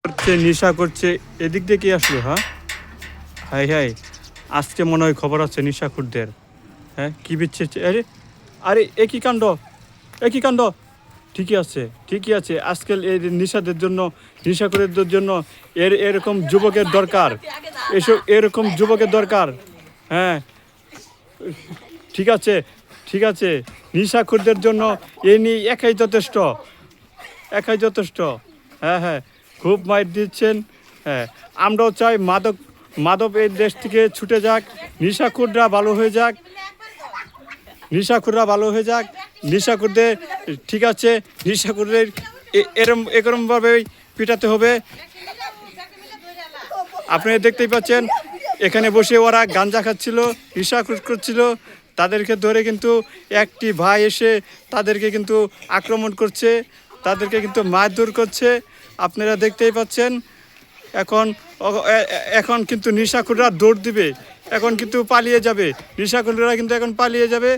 করছে নেশা করছে, এদিক দিয়ে কি আসলো? হ্যাঁ, হাই হাই, আজকে মনে হয় খবর আছে নেশাখোরদের। হ্যাঁ, কি বিচ্ছে? আরে আরে, একই কাণ্ড, একই কাণ্ড। ঠিকই আছে, ঠিকই আছে। আজকাল এই নেশাদের জন্য, নেশাখোরদের জন্য এরকম যুবকের দরকার, এরকম যুবকের দরকার। হ্যাঁ, ঠিক আছে, ঠিক আছে। নেশাখোরদের জন্য এ নিয়ে একাই যথেষ্ট, একাই যথেষ্ট। হ্যাঁ হ্যাঁ, খুব মাইর দিচ্ছেন। হ্যাঁ, আমরাও চাই মাদক, মাদক এই দেশ থেকে ছুটে যাক, নেশাখোররা ভালো হয়ে যাক, নেশাখোররা ভালো হয়ে যাক। নেশাখোরদের, ঠিক আছে, নেশাখোরদের এরকমভাবেই পিটাতে হবে। আপনারা দেখতেই পাচ্ছেন, এখানে বসে ওরা গাঞ্জা খাচ্ছিল, নেশাখোর করছিল। তাদেরকে ধরে কিন্তু একটি ভাই এসে তাদেরকে কিন্তু আক্রমণ করছে, তাদেরকে কিন্তু মারধর করছে। আপনারা দেখতেই পাচ্ছেন। এখন এখন কিন্তু নেশাখোররা দৌড় দিবে, এখন কিন্তু পালিয়ে যাবে, নেশাখোররা কিন্তু এখন পালিয়ে যাবে।